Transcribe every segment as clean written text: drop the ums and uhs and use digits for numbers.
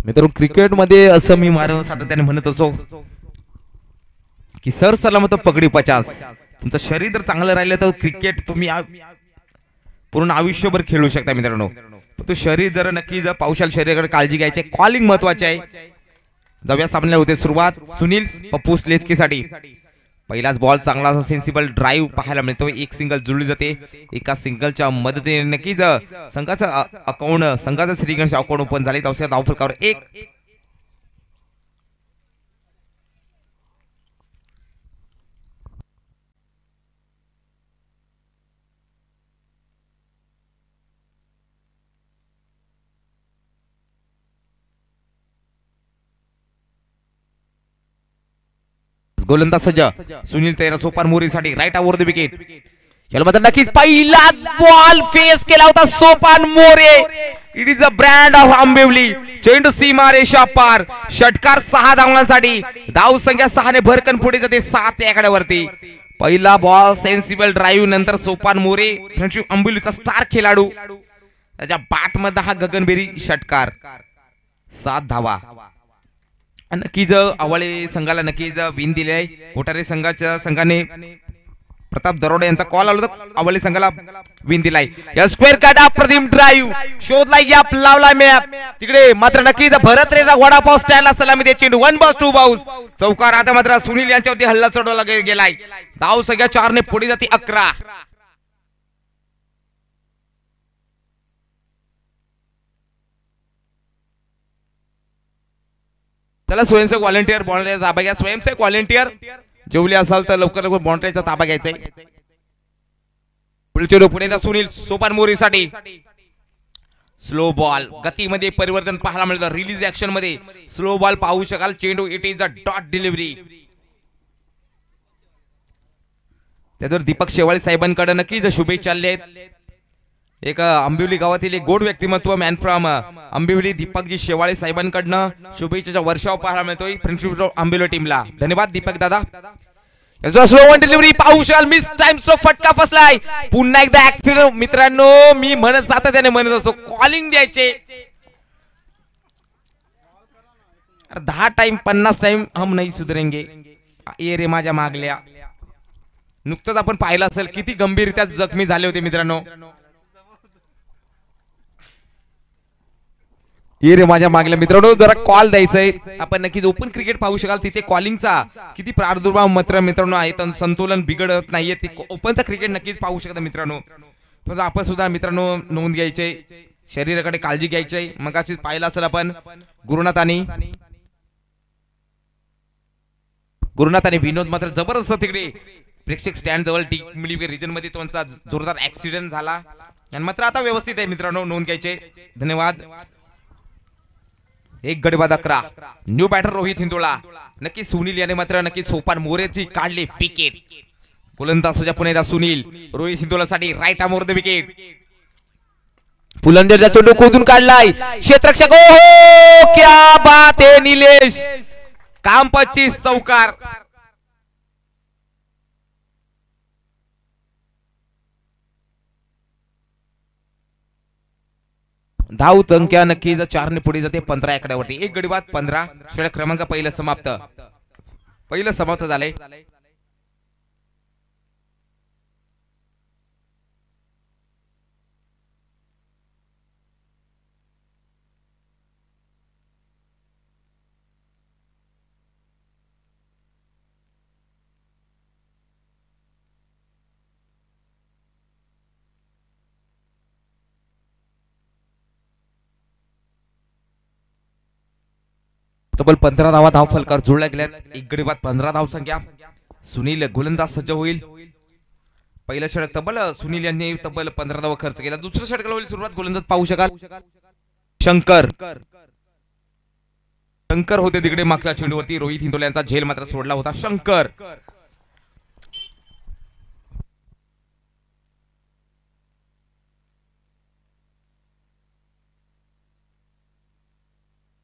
मित्रांनो क्रिकेट मध्ये असं मी सातत्याने म्हणत असतो की सर सलामत पगडी 50. तुमचं शरीर जर चांगलं राहिलं तर क्रिकेट तुम्ही पूर्ण आयुष्यभर खेळू शकता मित्रांनो. तो शरीर जर नक्की जर पावसाल शरीराकडे काळजी घ्यायची. कॉलिंग महत्वाचे आहे. जाऊया सामन्याला होते सुरुवात. सुनील पप्पू स्लेचकीसाठी पहिलाच बॉल चांगला असा सेन्सिबल ड्राईव्ह पाहायला मिळतो. एक सिंगल जुळली जाते. एका सिंगलच्या मदतीने नक्कीच संघाचा श्रीगणेश अकाउंट ओपन झाले. धाव फलकावर 1. गोलंदाज सज्ज. सुनील तयार सोपान मोरीसाठी राईट ओव्हर द विकेट. याला मात्र नक्कीच पहिलाच बॉल फेस केला होता Sopan More. It is a brand of Ambivli. चेंडू सीमा रेषा पार. षटकार 6 धावांसाठी. धाव संख्या 6 ने भरकन पुढे जाते 7 आकड्यावरती. पहिला बॉल सेन्सिबल ड्राईव्ह नंतर सोपान मोरे आंबिवलीचा स्टार खेळाडू त्याच्या बॅट मध्ये हा गगनभेरी षटकार. 7 धावा. नक्कीच आवळे संघाला नक्कीच विन दिले आहे. कोठारे संघाने प्रताप दरोडे यांचा कॉल आला होता. आवळे संघाला विन दिलाय. या स्क्वेअर काढा प्रदीप ड्राईव्ह शोधलाय गॅप लावलाय मॅप तिकडे मात्र नक्कीच भरत रेना वडापाव स्टँडला सलामी दे. चेंडू 1 बॉल 2 बाउन्स. चौकार आता मात्र सुनील यांच्यावरती हल्ला चढवला गेलाय. धाव संख्या 4 ने पुढे जाते 11. चला स्वयंसेवक व्हॉलंटियर बॉन्ड्रीचा ताबा घ्या. स्वयंसेवक व्हॉलंटियर जेवले असाल तर लवकर लवकर बॉन्ड्रीचा ताबा घ्यायचा आहे. पुढे पुढे सुनील सोपान मोरीसाठी स्लो बॉल. गतीमध्ये परिवर्तन पाहायला मिळतं. रिलीज ऍक्शन मध्ये स्लो बॉल पाहू शकाल. चेंडू it is a dot delivery. त्यावर दीपक शेवाळे साहेबांकडे नक्कीच शुभेच्छा चालले आहेत. एक आंबिवली गावातील एक गोड व्यक्तिमत्व मॅन फ्रॉम आंबिवली दीपकजी शेवाळे साहेबांकडनं शुभेच्छाचा वर्षाव पाहायला मिळतोय फ्रेंडशिप आंबिवली टीमला. धन्यवाद दीपक दादा. स्लो वन डिलिव्हरी पाहू शकाल. मिस टाइम स्ट्रोक फटका फसलाय. पुन्हा एकदा ऍक्सिडेंट. मित्रांनो मी म्हणत सातत्याने म्हणत असतो कॉलिंग द्यायचे. 10 टाइम 50 टाइम हम नाही सुधरेंगे. ये रे माझ्या मागल्या. नुकतंच आपण पाहिलं असेल किती गंभीररित्या जखमी झाले होते मित्रांनो. ये रे माझ्या मागल्या. मित्रांनो जरा कॉल द्यायचंय. आपण नक्कीच ओपन क्रिकेट पाहू शकाल. तिथे कॉलिंगचा किती प्रादुर्भाव मित्रांनो आहे. संतुलन बिघडत नाहीये. ते ओपनचा क्रिकेट नक्कीच पाहू शकता मित्रांनो. आपण सुद्धा मित्रांनो नोंद घ्यायचे. शरीराकडे काळजी घ्यायची. मग अशीच पाहिलं असेल आपण गुरुनाथ आणि विनोद मात्र जबरदस्त तिकडे प्रेक्षक स्टँड जवळ टी मिली रिजन मध्ये त्यांचा जोरदार ऍक्सिडेंट झाला. आणि मात्र आता व्यवस्थित आहे मित्रांनो. नोंद घ्यायचे. धन्यवाद. 1 गडी बाद 11. New batter Rohit Hindola. नक्की सुनील याने मात्र नक्की सोपान मोरेची काढली विकेट. गोलंदाज पुन्हा सुनील रोहित हिंदोळासाठी right arm over the wicket. फुलंदरचा चेंडू खोदून काढलाय. क्षेत्ररक्षक हो क्या बात है निलेश. काम 25 चौकार. धाव संख्या नक्कीच 4 ने पुढे जाते 15 आकड्यावरती. 1 गडी बाद 15. षटक क्रमांक पहिलं समाप्त झाले. तब्बल 15 धावा धाव फलकावर जुळल्या गेल्यात. 1 गडी बाद 15 धाव संख्या. सुनील गोलंदाज सज्ज होईल. पहिलं षटक तब्बल सुनील यांनी तब्बल 15 धावा खर्च केला. दुसरं षटकाला होईल सुरुवात. गोलंदाज पाहू शकाल शंकर होते तिकडे मागच्या चेंडूवरती. रोहित हिंदोळे यांचा झेल मात्र सोडला होता.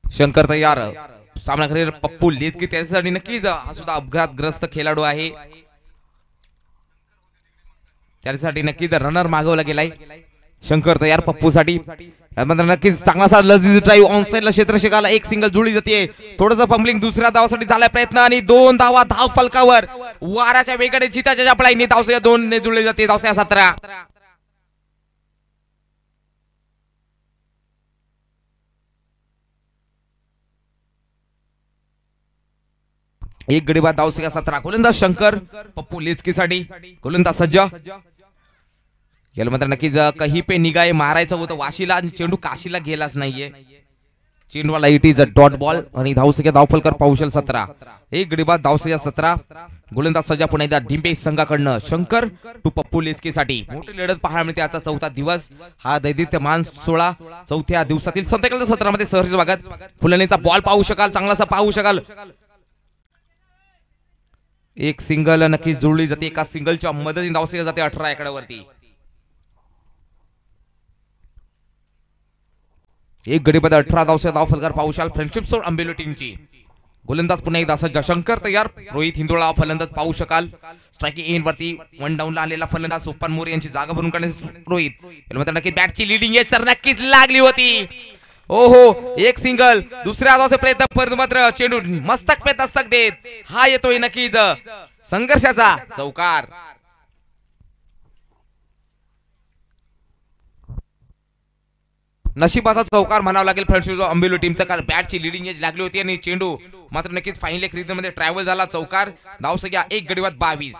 शंकर तयार. सामना करेल पप्पू लेचकी. त्यासाठी नक्कीच हा सुद्धा अपघातग्रस्त खेळाडू आहे. त्यासाठी नक्कीच रनर मागवला गेलाय. शंकर तयार पप्पूसाठी. यामध्ये नक्कीच चांगलासा लजीज ड्राईव्ह ऑन साइडला क्षेत्ररक्षकाला एक सिंगल जुळली जाते. थोडंसं फंबलिंग दुसऱ्या धावासाठी झालाय प्रयत्न आणि 2 धावा धाव फलकावर. वाराच्या वेगाने चिताच्या जपळाईने धावसंख्या 2 ने जुळली जाते. धावसंख्या 17. एक गडी बाद. धावसंख्या 17. गोलंदाज शंकर पप्पू लेचकीसाठी. गोलंदाज सज्ज. याला मात्र नक्कीच कही पे निगाय मारायचं होतं वाशीला आणि चेंडू काशीला गेलाच नाहीये. चेंडूला it is a dot ball आणि धावसंख्या धावफलकर पाऊशल 17. एक गडी बाद. धावसंख्या 17. गोलंदाज सज्जा पुन्हा एकदा डिंपे संघाकडनं शंकर टू पप्पू लेचकीसाठी. मोठी लढत पाहायला मिळते. आजचा 4था दिवस. हा दैदित्यमान 16 चौथ्या दिवसातील संध्याकाळच्या 17 मध्ये सहर्ष स्वागत. फुलणीचा बॉल पाहू शकाल. चांगलासा पाहू शकाल. एक सिंगल नक्कीच जुळली जाते. एका सिंगलच्या मदतीने धावसंख्या जाते 18 एकडावरती. एक गडी बाद. 18 धावसंख्या धावफलकार पाऊशाल फ्रेंडशिप सोड आंबेलो टीमची. गोलंदाज पुन्हा एकदा सज्ज. शंकर तयार. रोहित हिंदोळा फलंदाज पाहू शकाल. स्ट्रायकिंग एंड वरती 1 डाऊनला आलेला फलंदाज सोपान मोरे यांची जागा भरून काढण्यासाठी रोहित. याला नक्की बॅटची लीडिंग एज तर नक्कीच लागली होती. ओहो एक सिंगल. दुसऱ्या धावाचा प्रयत्न परंतु मात्र चेंडू मस्तक पे दस्तक देत हा येतोय नक्कीच संघर्षाचा चौकार. नशिबाचा चौकार म्हणावा लागेल फ्रेंड्स अंबेलो टीमचा. कारण बॅटची लिडिंग एज लागली होती आणि चेंडू मात्र नक्कीच फाईन लेग रिदम मध्ये ट्रॅव्हल झाला. चौकार. धावसंख्या एक गडी बाद 22.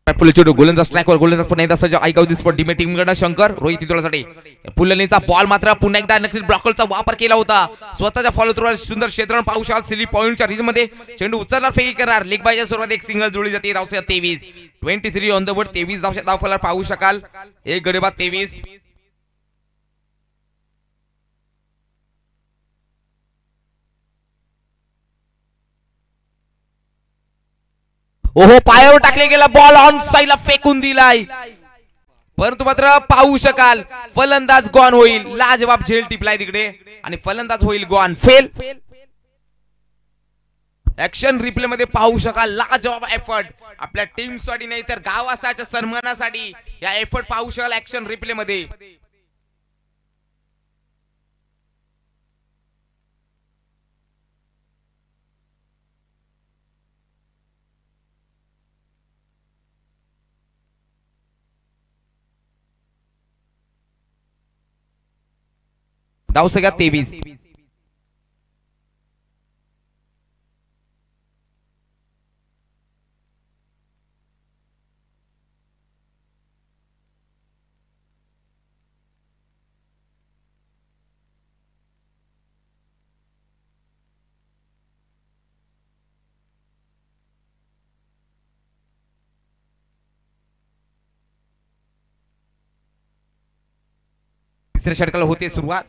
चेंडू गोलंदाज स्ट्राईकवर. गोलंदाज पुन्हा एकदा सज्ज. आयगाव दिसपट डिमे टीमकडे शंकर रोहित हिंदोळासाठी. पुलनीचा बॉल मात्र पुन्हा एकदा नक्कीच ब्लॉकरचा वापर केला होता. स्वतःच्या फॉलो थ्रूवर सुंदर क्षेत्र पाहू शकाल. स्लिप पॉइंटच्या रिज मध्ये चेंडू उचलणार फेकी करणार. लेग बायच्या सुरुवात एक सिंगल जुळली जाते. धावसंख्या 23. 23 ऑन द बोर्ड. 23 धावफलक पाहू शकाल. एक गडी बाद 23. ओहो पायावर टाकले गेला बॉल ऑन साइडला फेकून दिलाय. परंतु मात्र पाहू शकाल फलंदाज गॉन होईल. लाजवाब झेल टिपलाय तिकडे आणि फलंदाज होईल गॉन. फेल. ऍक्शन रिप्ले मध्ये पाहू शकाल. लाजवाब एफर्ट आपल्या टीम साठी नाही तर गावाच्या सन्मानासाठी या एफर्ट पाहू शकाल ऍक्शन रिप्ले मध्ये. धावसंख्या 23. तिसऱ्या षटकाला होते सुरुवात.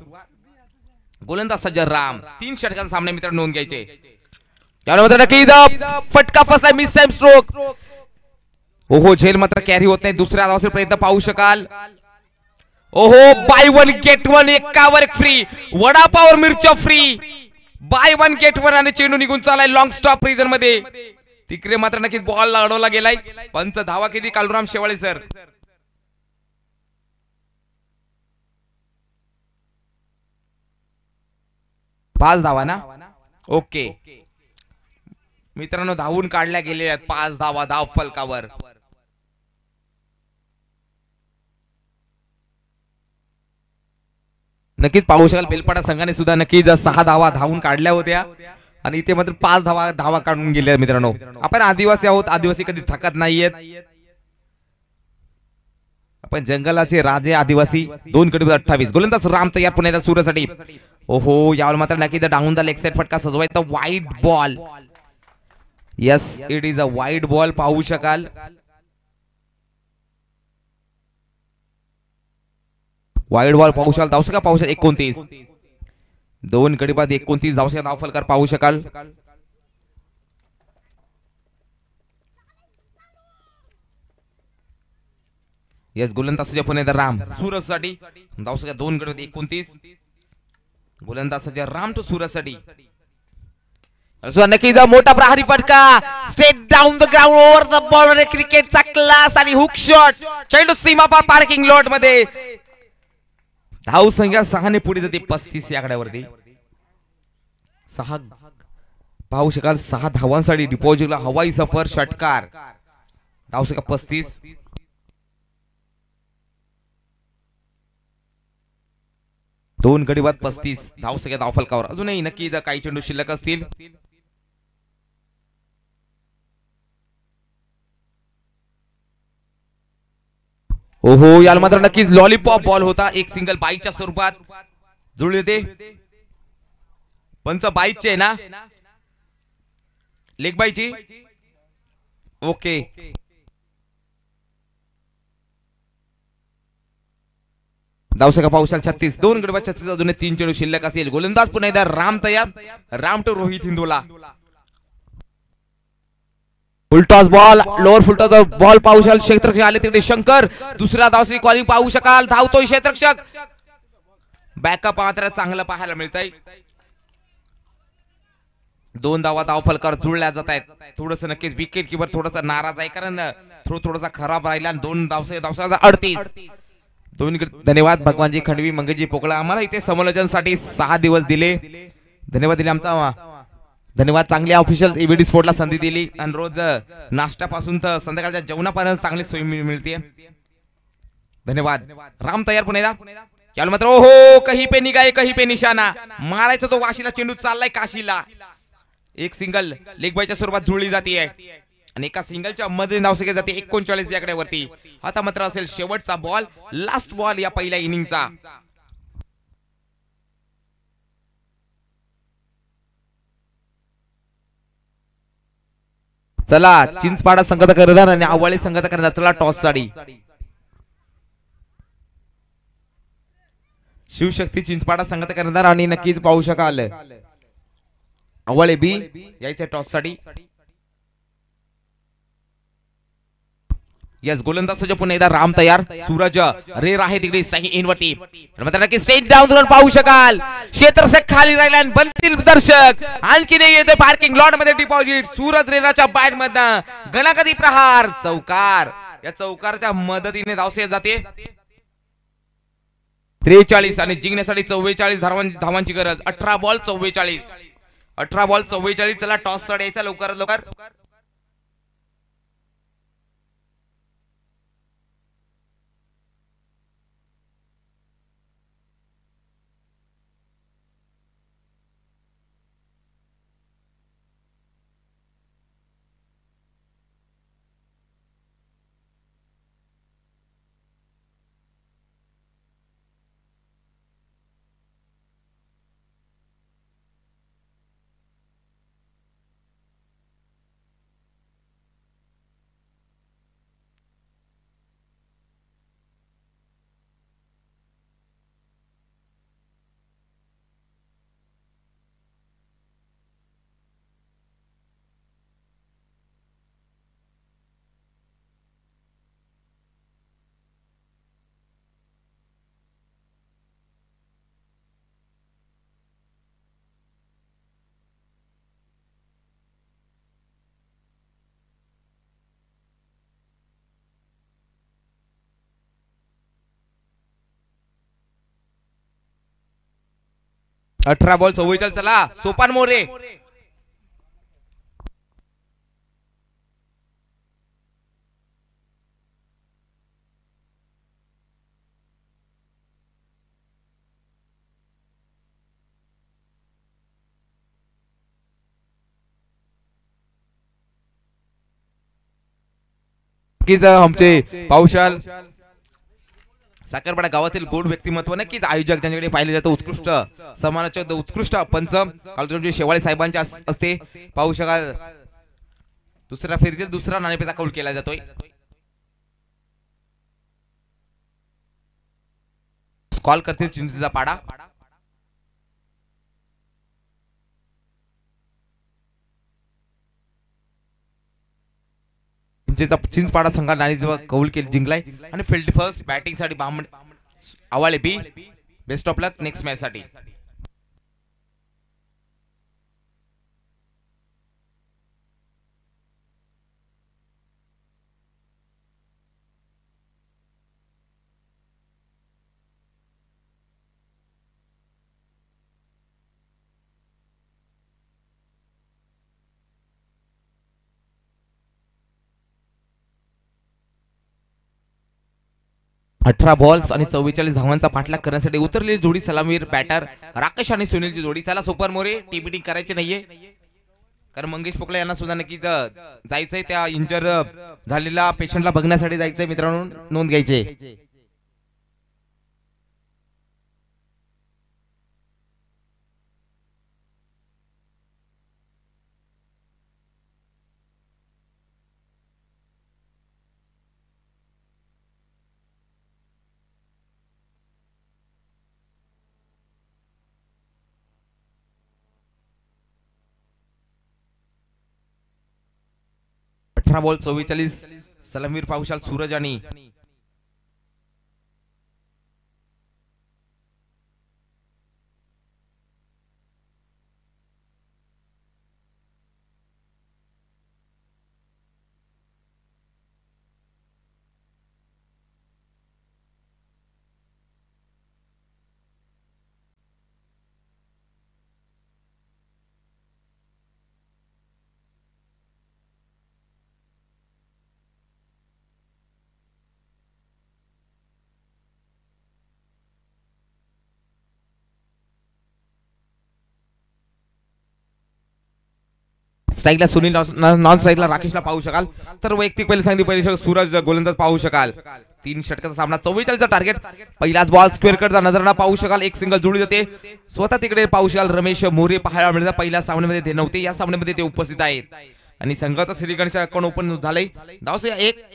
गोलंदाज सज्जन राम 3 षटकांचा सामना मित्रांनो नोंद घ्यायचे. फटका फसला. Miss time stroke. ओहो झेल मात्र कॅरी होत नाही. दुसऱ्या धावाचा प्रयत्न पाहू शकाल. ओहो बाय 1 गेट 1 एकावर एक फ्री. वडापावर मिरच्या फ्री. बाय 1 गेट 1 आणि चेंडू निघून चालाय लॉंग स्टॉप रिजन मध्ये. तिकडे मात्र नक्कीच बॉल अडवला गेलाय. पंच धावा किती कालुराम शेवाळे सर. 5 धावा ना. ओके मित्रांनो धावून काढल्या गेलेल्या आहेत 5 धावा धाव फलकावर. नक्कीच पाहू शकाल बेलपाडा संघाने सुद्धा नक्कीच 6 धावा धावून काढल्या होत्या आणि इथे मात्र 5 धावा काढून गेल्या. मित्रांनो आपण आदिवासी आहोत. आदिवासी कधी थकत नाहीयेत. आपण जंगलाचे राजे आदिवासी. 2 गडी 28. गोलंदाज राम तयार पुन्हा एकदा सूर्यासाठी. ओहो यावर मात्र नक्की डाऊन द लेग साइड फटका सजवायचा. Wide ball. Yes it is a wide ball पाहू शकाल. वाईड बॉल पाहू शकाल. धावसंख्या पाहू शकाल 29. 2 गडी बाद 29 धावसंख्या धावफलकार पाहू शकाल. यस गोलंदाज पुन्हा एकदा राम सूरज साठी. धावसंख्या 2 गडी 29. गोलंदाज राम टू सूरज साठी. नक्कीच मोठा प्रहारी फटका straight down the ground over the ball क्रिकेटचा क्लास आणि हुक शॉट चेंडू सीमापार पार्किंग लॉट मध्ये धाव संख्या 6 ने पुढे जाते 35 या आकड्यावरती 6 पाहू शकाल 6 धावांसाठी डिपॉझिटला हवाई सफर षटकार धाव संख्या 35 2 गडी बाद 35 धाव संख्या धाव फलकावर अजूनही नक्की काही चेंडू शिल्लक असतील ओहो याला मात्र नक्कीच लॉलीपॉप बॉल होता एक सिंगल बाईच्या स्वरूपात जुळले ते पंच बाईचे ना लेग बाईची ओके धावसंख्या पाहू शकाल 36 2 गडी बाद 36 अजून 3 चेंडू शिल्लक असेल गोलंदाज पुन्हा एकदा राम तयार Ram to Rohit Hindola full toss ball lower full toss ball पाहू शकाल क्षेत्ररक्षक आले तिकडे शंकर दुसरा धावसरी कॉलिंग पाहू शकाल धावतोय क्षेत्ररक्षक बॅकअप मात्र चांगलं पाहायला मिळतंय 2 धावा धाव फलकावर जुळल्या जात आहेत थोडस नक्कीच विकेट किपर थोडासा नाराज आहे कारण थोडासा खराब राहिला 2 धावसा 38 दोन धन्यवाद भगवानजी खंडवी मंगेशजी पोकळा आम्हाला इथे समालोचनासाठी 6 दिवस दिले धन्यवाद दिले आमचा धन्यवाद चांगली ऑफिशियल एबीडी स्पोर्टला संधी दिली आणि रोज नाश्त्यापासून तर संध्याकाळच्या जेवणापर्यंत चांगली सोय मिळते धन्यवाद राम तयार पुन्हा एकदा याला मात्र ओहो कहीं पे निगाहे कहीं पे निशाणा मारायचा तो वाशीला चेंडू चाललाय काशीला एक सिंगल लेग बायच्या स्वरूपात जुळली जाते आणि एका सिंगलच्या मध्ये धाव संख्या जाते 39 याकडे वरती आता मात्र असेल शेवटचा बॉल लास्ट बॉल या पहिल्या इनिंगचा चला चिंचपाडा संघाचा करदार आणि आवळी संघाचा करदार चला टॉस साठी शिवशक्ती चिंचपाडा संघाचा करदार आणि नक्कीच पाहू शकाल आवळे बी यायचे टॉस साठी यस गोलंदाज पुन्हा एकदा राम तयार सूरज रेर आहे तिकडे स्ट्राइकिंग इन वरती मात्र नक्की स्ट्रेट डाऊन करून पाहू शकाल क्षेत्ररक्षक खाली राहिला आणि बनतील दर्शक आणखी येतोय पार्किंग लॉट मध्ये डिपॉझिट सूरज रेराच्या बॅट मधनं गणागदी प्रहार चौकार या चौकारच्या मदतीने धावसे जाते 43 आणि जिंकण्यासाठी 44 धावांची गरज 18 बॉल 44 चला टॉस साठी यायचा लवकरात लवकर 18 बॉल 44 चला सोपान मोरे आमचे पावशाल साखरपाडा गावातील गोड व्यक्तिमत्व नक्कीच आयोजक ज्यांच्याकडे पाहिले जातं उत्कृष्ट समानाचे उत्कृष्ट पंच कालुमचे शेवाळे साहेबांच्या असते पाहू शकाल दुसऱ्या फेरीतील दुसरा नाणेफेचा कौल केला जातोय कॉल करतील चिंचेचा पाडा चिंचपाडा संघात नाणीचा कौल केला जिंकलाय आणि फील्ड फर्स्ट बॅटिंग साठी Awale be best of luck next match साठी 18 बॉल्स आणि 44 धावांचा पाठलाग करण्यासाठी उतरलेली जोडी सलामीवीर बॅटर राकेश आणि सुनीलची जोडी. चला सुपर मोरे टी बिटिंग करायची नाहीये, कारण मंगेश पोकळे यांना सुद्धा नक्की जायचंय त्या इंजर झालेल्या पेशंटला बघण्यासाठी जायचंय मित्रांनो, नोंद घ्यायची. बॉल 44 सलामीवीर पाहुशाल सूरज आणि स्ट्राईकला सुनील, नॉन स्ट्राईकला राकेशला पाहू शकाल. तर वैयक्तिक पहिले सांगितले पहिले सूरज गोलंदाज पाहू शकाल. 3 षटकाचा सामना, 44 टार्गेट. पहिलाच बॉल स्क्वेअर कटचा नजराणा पाहू शकाल. एक सिंगल जोडी जाते. स्वतः तिकडे पाहू शकाल रमेश मोरे पाहायला मिळतात. पहिल्या सामन्यामध्ये ते नव्हते, या सामन्यामध्ये ते उपस्थित आहेत. आणि संघाचा श्रीगणेशच्या अकाउंट ओपन झालंय. धावसंख्या एक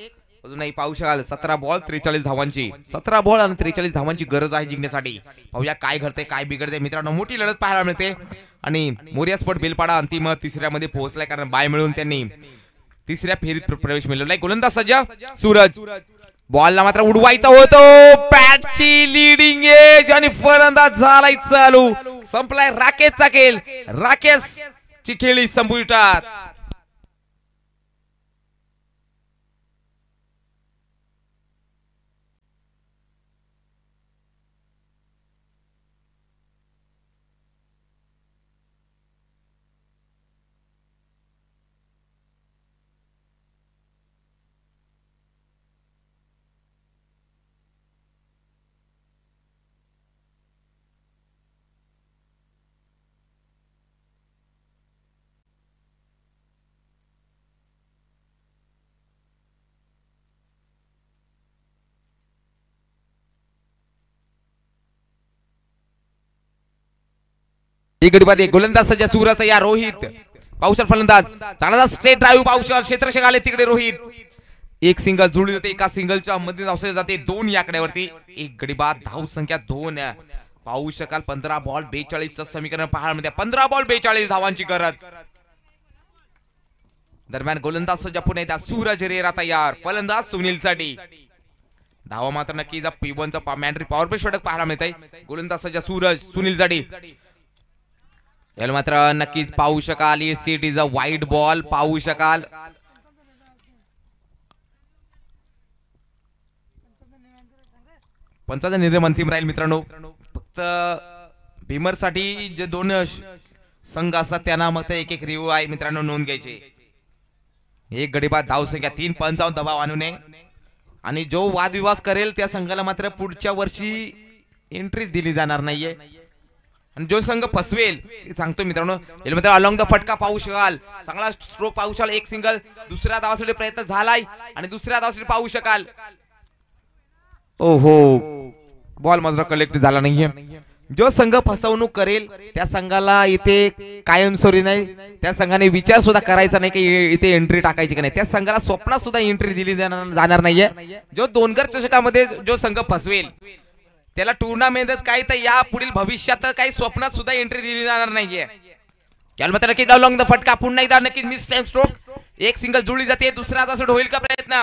अजूनही पाहू शकाल. 17 बॉल 43 धावांची, 17 बॉल आणि 43 धावांची गरज आहे जिंकण्यासाठी. पाहूया काय घडते काय बिघडते मित्रांनो. मोठी लढत पाहायला मिळते आणि मोरिया स्पोर्ट बेलपाडा अंतिम तिसऱ्यामध्ये पोहोचलाय, कारण बाय मिळून त्यांनी तिसऱ्या फेरीत प्रवेश मिळवलाय. गोलंदाज सज्ज सूरज, बॉलला मात्र उडवायचा होतो. बॅटची लीडिंग एज आणि फलंदाज झालाय चालू. संपलाय राकेशचा खेळ. राकेश ची खेळी संपुष्टात. एक गडी बाद, एक गोलंदाज सज्ज सूरज तयार. रोहित पाहुशाल फलंदाज, चांगला स्ट्रेट ड्राईव्ह पाहुशाल. क्षेत्ररक्षक आले तिकडे. रोहित एक सिंगल जुळली जाते. एका सिंगलच्या मध्ये धावले जाते 2 या आकड्यावरती. एक गडी बाद, धाव संख्या 2 पाहू शकाल. 15 बॉल 42 चं समीकरण पाहायला मिळते. 15 बॉल 42 धावांची गरज. दरम्यान गोलंदाज सज्ज पुन्हा एकदा सूरज रेरा तयार. फलंदाज सुनील साठी. धावा मात्र नक्की P1 चा मॅन्ड्री पॉवर प्ले षटक पाहायला मिळतंय. गोलंदाज सज्ज सूरज सुनील साठी. याला मात्र नक्कीच पाहू शकाल. It is a wide ball पाहू शकाल. पंचाचा निर्णय अंतिम राहील मित्रांनो. फक्त भीमर साठी जे 2 संघ असतात त्यांना मग एक एक रिव्ह्यू आहे मित्रांनो, नोंद घ्यायची. एक गडी बाद, धाव संख्या 3, 55 दबाव आणू नये. आणि जो वादविवाद करेल त्या संघाला मात्र पुढच्या वर्षी एंट्री दिली जाणार नाहीये. आणि जो संघ फसवेल सांगतो मित्रांनो, यामध्ये अलॉंग द फटका पाहू शकाल. चांगला स्ट्रोक पाहू शकाल. एक सिंगल, दुसऱ्या धावासाठी प्रयत्न झालाय आणि दुसऱ्या धावासाठी पाहू शकाल. ओहो, बॉल मात्र कलेक्ट झाला नाहीये. जो संघ फसवणूक करेल त्या संघाला इथे कायमस्वरूपी नाही, त्या संघाने विचार सुद्धा करायचा नाही की इथे एंट्री टाकायची की नाही. त्या संघाला स्वप्नात सुद्धा एंट्री दिली जाणार नाहीये. जो दोनगर चषकामध्ये जो संघ फसवेल त्याला टुर्नामेंट काही तर या पुढील भविष्यात काही स्वप्नात सुद्धा एंट्री दिली जाणार नाहीये. त्याला नक्कीच अलॉंग द फटका. पुन्हा एकदा नक्कीच मिस टाइम स्ट्रोक. एक सिंगल जुळली जाते. दुसरा धावासाठी होईल का प्रयत्न.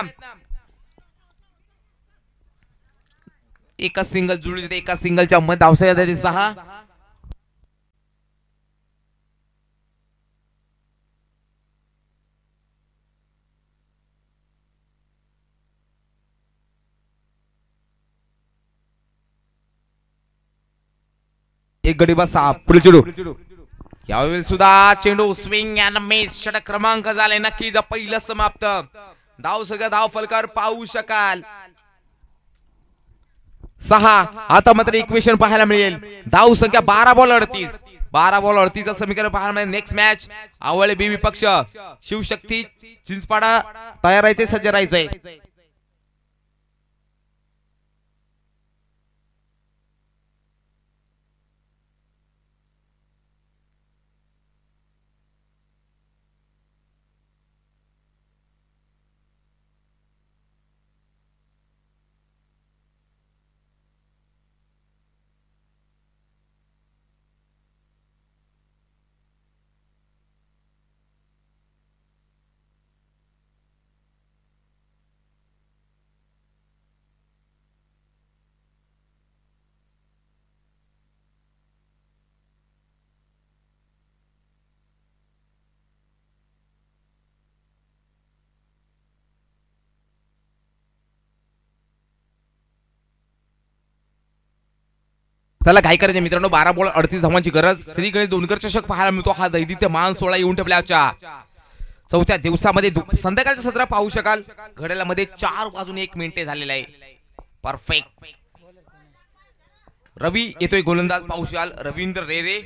एका सिंगल जुळली जाते. एका सिंगलच्या मध्ये धावसंख्या जाते 6. एक गडी बाद 6. पुढे चेंडू. यावेळी सुद्धा चेंडू स्विंग अँड मिस. षटक क्रमांक झाले नक्कीच पहिलं समाप्त. धाव सगळ्या धाव फलकावर पाहू शकाल. 6. आता मात्र इक्वेशन पाहायला मिळेल. धाव संख्या 12 बॉल 38. 12 बॉल 38 समीकरण पाहायला मिळेल. नेक्स्ट मॅच आवळे बी विपक्ष शिवशक्ती चिंचपाडा तयार राहायचे, सज्ज राहायचंय. चला घाई करायचे मित्रांनो. 12 बॉल 38 धावांची गरज. श्री गणेश दोनकर चषक पाहायला मिळतो. हा दैदित्यमान 16 येऊन ठेवल्याच्या चौथ्या दिवसामध्ये संध्याकाळचं सत्र पाहू शकाल. घड्याळामध्ये 4:01 झालेला आहे. परफेक्ट. रवी येतोय गोलंदाज पाहू शकाल. रवींद्र रेरे.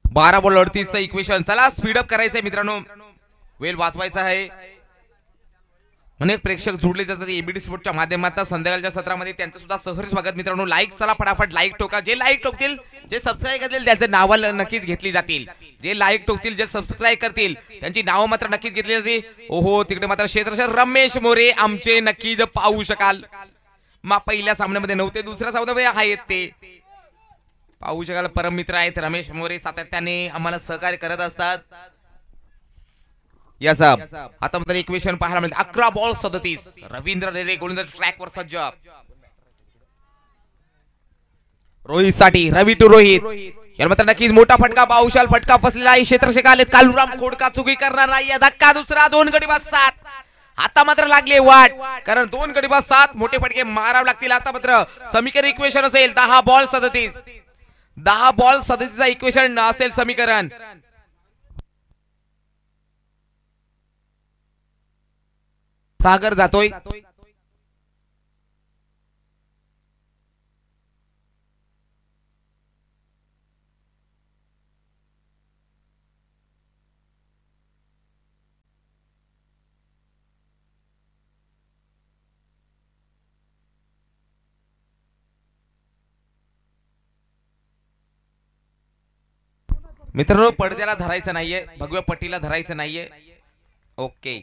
बारा बॉल 38 इक्वेशन. चला स्पीडअप करायचंय मित्रांनो. वेळ वाचवायचा आहे. अनेक प्रेक्षक जोडले जातात एबीडी स्पोर्टच्या माध्यमातून. संध्याकाळच्या सत्रामध्ये त्यांचं सुद्धा सहर्ष स्वागत मित्रांनो. लाईक चला फटाफट लाईक ठोका. जे लाईक ठोकतील, जे सबस्क्राईब करतील त्यांचे नाव नक्कीच घेतली जातील. जे लाईक ठोकतील, जे सबस्क्राईब करतील त्यांची नावं मात्र नक्कीच घेतली जातील. ओहो तिकडे मात्र क्षेत्ररक्षक रमेश मोरे आमचे नक्कीच पाहू शकाल. पहिल्या सामन्यामध्ये नव्हते, दुसऱ्या सामन्यामध्ये आहेत ते पाहू शकाल. परम मित्र आहेत रमेश मोरे. सातत्याने आम्हाला सहकार्य करत असतात. याचा आता मात्र इक्वेशन पाहायला मिळते. 11 बॉल 37. रवींद्र रेरे गोलंदाज ट्रॅकवर सज्ज. रोहित साठी. रवी टू रोहित. याला मात्र नक्कीच मोठा फटका. पाहुशाल फटका फसलेला आहे. क्षेत्ररक्षक आलेत. कालुराम खोडका चुकी करणार नाही. धक्का दुसरा. 2 गडी बाद 7. आता मात्र लागले वाट, कारण 2 गडी बाद 7 मोठे फटके मारावे लागतील. आता मात्र समीकरण इक्वेशन असेल 10 बॉल 37. 10 बॉल 37 इक्वेशन असेल समीकरण. सागर जातोय. मित्रांनो पडद्याला धरायचं नाहीये, भगव्या पट्टीला धरायचं नाहीये. ओके.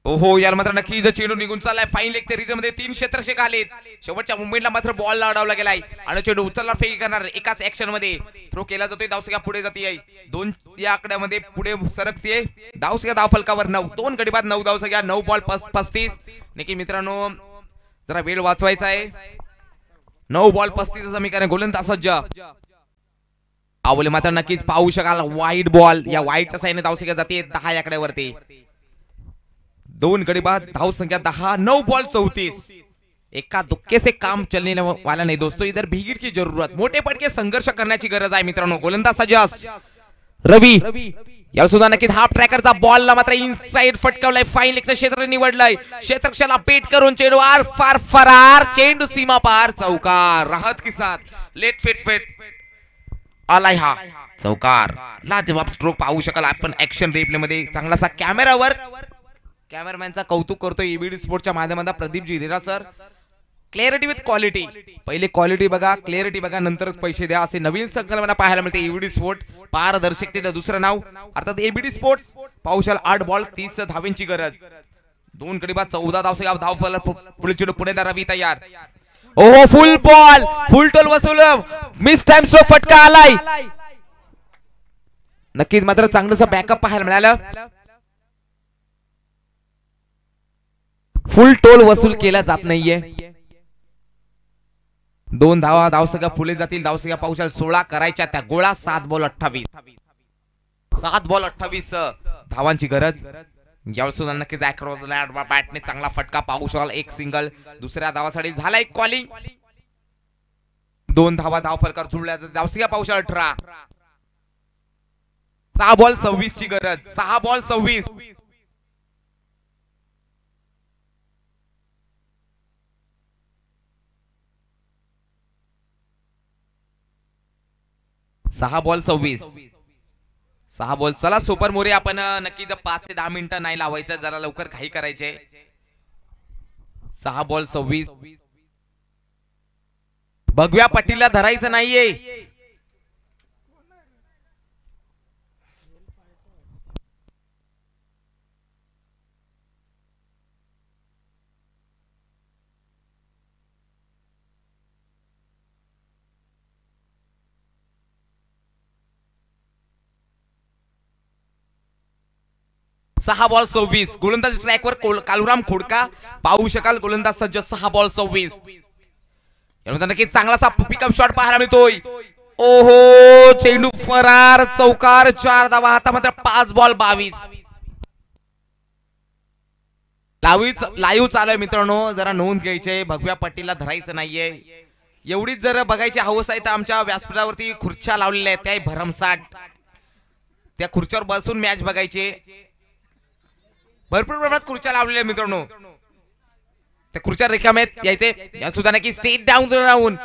ओहो यार मात्र नक्कीच चेंडू निघून चाललाय. फाईन लेग रिझम मध्ये 3 क्षेत्ररक्षक आलेत. शेवटच्या मुंबईला मात्र बॉल अडवला गेलाय आणि चेंडू उचलला फेक करणार. एकाच ऍक्शन मध्ये थ्रो केला जातोय. धावसंख्या पुढे जाते. 2 या आकड्यामध्ये पुढे सरकते. धावसंख्या धाव फलकावर 9. 2 गडी बाद 9 धावसंख्या. 9 बॉल 35. नक्की मित्रांनो जरा वेळ वाचवायचा आहे. 9 बॉल 35 समीकरण. गोलंदाज सज्ज. आवले मात्र नक्कीच पाहू शकाल. वाईट बॉल. या वाईटच्या साईने धावसंख्या जाते 10 या आकड्यावरती. 2 गडी बाद धाव संख्या 10. 9 बॉल 34. एका दुक्के से काम चलने वाला नहीं दोस्तों, इधर भीड़ की जरूरत. मोठे पटके संघर्ष करण्याची गरज आहे मित्रांनो. गोलंदाज सज्ज रवी. या सुद्धा नक्कीच हाफ ट्रॅकरचा बॉलला मात्र इनसाइड फटकावलाय. फाईन लेगचं क्षेत्र निवडलंय. क्षेत्ररक्षकाला पेट करून चेंडू आर फार फरार. चेंडू सीमा पार. चौकार. राहत की साथ लेट फेट फेट आलाय हा चौकार. लाजवाब स्ट्रोक पाहू शकाल आपण ऍक्शन रिप्ले मध्ये. चांगलासा कॅमेरावर कॅमेरामॅनचा कौतुक करतोय एबीडी स्पोर्टच्या माध्यमातून Pradeep Jirera sir. Clarity with quality. पहिले क्वालिटी बघा, क्लॅरिटी बघा, नंतरच पैसे द्या, असे नवीन संकल्पना पाहायला मिळते. एबीडी स्पोर्ट पारदर्शकतेचं दुसरं नाव अर्थात एबीडी स्पोर्ट्स. पाहुशाल 8 बॉल 30 धावेंची गरज. 2 गडी बाद 14 धाव. धाव पुढे चेंडू पुणेदार रवी तयार. ओहो फुल बॉल. फुल टोल वसूल. मिस टाइम स्ट्रोक फटका आलाय. नक्कीच मात्र चांगलंसं बॅकअप पाहायला मिळालं. फुल टोल वसूल केला जात नाहीये. 2 धावा. धावसंख्या फुले जातील. धावसंख्या पाहुशाल 16 करायच्या त्या गोळा. 7 बॉल 28. 7 बॉल 28 धावांची गरज. यावेळी सुद्धा नक्कीच बॅटने चांगला फटका पाहू शकाल. एक सिंगल. दुसऱ्या धावासाठी झाला एक कॉलिंग. 2 धावा धाव फलकावर जुळल्याचा धावसिका पाहू शकाल 18. 6 बॉल 26 ची गरज. 6 बॉल 26. 6 बॉल 26. 6 बॉल. चला सुपर मोरे आपण नक्की 5 ते 10 मिनिटं नाही लावायचं, जरा लवकर घाई करायचे. 6 बॉल 26. भगव्या पट्टीला धरायचं नाहीये. सहा बॉल 26. गोलंदाज ट्रॅकवर कालुराम खोडका पाहू शकाल. गोलंदाज सज्ज. 6 बॉल 26. यानंतर नक्की चांगलासा पिकअप शॉट पाहायला मिळतोय. ओहो, चेंडू फरार. चौकार. 4 धावा. आता मात्र 5 बॉल 22. लाईव्ह चालू आहे मित्रांनो, जरा नोंद घ्यायची. भगव्या पट्टीला धरायचं नाहीये. एवढीच जर बघायची हवस आहे तर आमच्या व्यासपीठावरती खुर्च्या लावलेल्या आहेत, त्या भरमसाठ. त्या खुर्च्यावर बसून मॅच बघायचे. भरपूर प्रमाणात खुर्च्या लावलेल्या मित्रांनो. त्या खुर्च्या रिकाम्या यायचे. या सुद्धा नक्की स्टेट डाऊन राहून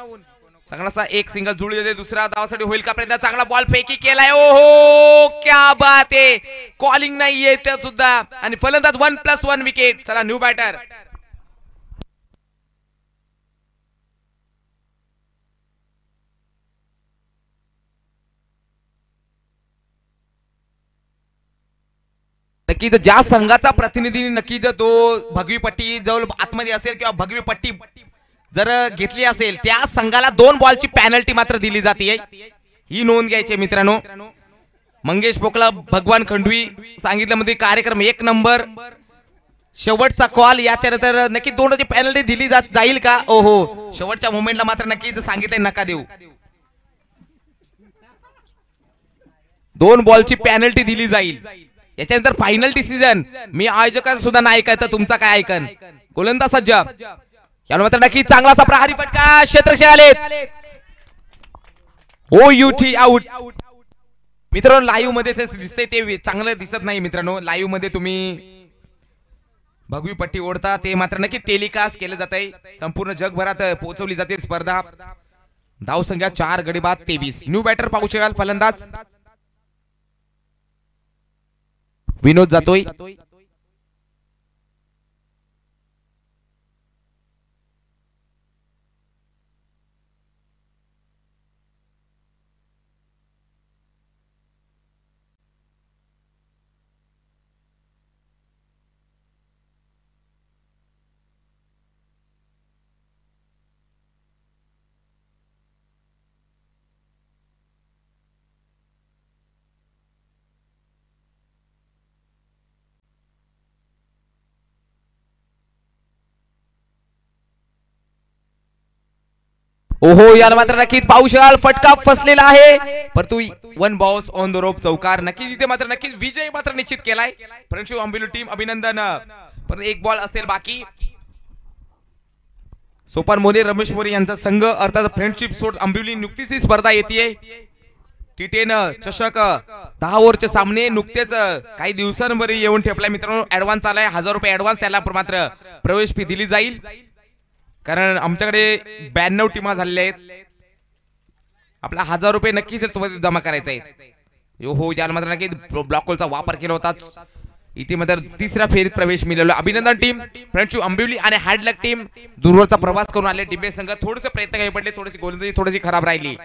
चांगलासा एक सिंगल जुळली जाते. दुसऱ्या धावासाठी होईल का प्रयत्न. चांगला बॉल फेकी केलाय. ओहो, क्या बात आहे. कॉलिंग नाहीये त्यात सुद्धा. आणि फलंदाज 1+1 विकेट. चला न्यू बॅटर. नक्कीच ज्या संघाचा प्रतिनिधी नक्कीच तो भगवी पट्टी जवळ आतमध्ये असेल किंवा भगवी पट्टी जर घेतली असेल त्या संघाला 2 बॉलची पेनल्टी मात्र दिली जाते. ही नोंद घ्यायची मित्रांनो. मंगेश पोकला, भगवान खंडवी सांगितल्यामध्ये कार्यक्रम 1 नंबर. शेवटचा कॉल. याच्यानंतर नक्की 2ची पेनल्टी दिली जाईल का. ओहो, शेवटच्या मोमेंटला मात्र नक्कीच सांगितलंय नका देऊ. 2 बॉलची पेनल्टी दिली जाईल. याच्यानंतर फायनल डिसिजन मी आयोजकांचा सुद्धा नाही ऐकायचं, तुमचा काय ऐकन. गोलंदाज सज्ज. यानंतर नक्की चांगलासा प्रहारी फटका. क्षेत्ररक्षक आलेत. ओ युटी आउट. मित्रांनो लाईव्ह मध्ये दिसतंय ते चांगलं दिसत नाही मित्रांनो. लाईव्ह मध्ये तुम्ही भगवी पट्टी ओढता ते मात्र नक्की टेलिकास्ट केलं जात आहे. संपूर्ण जगभरात पोहोचवली जाते स्पर्धा. धाव संख्या 4 गडी बाद 23. न्यू बॅटर पाहू शकाल. फलंदाज विनोद जातोय. ओहो, याला मात्र नक्कीच पाहू शकाल फटका फसलेला आहे. परंतु 1 बॉल्स ऑन द रोप. चौकार. नक्कीच इथे मात्र नक्कीच विजय मात्र निश्चित केलाय फ्रेंडशिप आंबिवली टीम. अभिनंदन. परंतु 1 बॉल असेल बाकी. सोपान मोरे, रमेश मोरे यांचा संघ अर्थात फ्रेंडशिप स्पोर्ट्स आंबिवली नुकतीच ही स्पर्धा येते. T10 चषक 10 ओव्हरचे सामने नुकतेच काही दिवसांवर येऊन ठेपलाय मित्रांनो. ऍडव्हान्स आलाय. 1000 रुपये ऍडव्हान्स. त्याला मात्र प्रवेश फी दिली जाईल कारण आमच्याकडे 92 टीमा झालेल्या आहेत. आपला 1000 रुपये नक्कीच जमा करायचा आहे. हो, याला मात्र नक्की ब्लॉकहोलचा वापर केला होता. इथे मात्र 3ऱ्या फेरीत प्रवेश मिळाला. अभिनंदन टीम फ्रेंडशिप आंबिवली आणि हॅडलक टीम दूरवरचा प्रवास करून आले. डिबे संघ थोडेसे प्रयत्न काही पडले. थोडीशी गोलंदाजी थोडीशी खराब राहिली.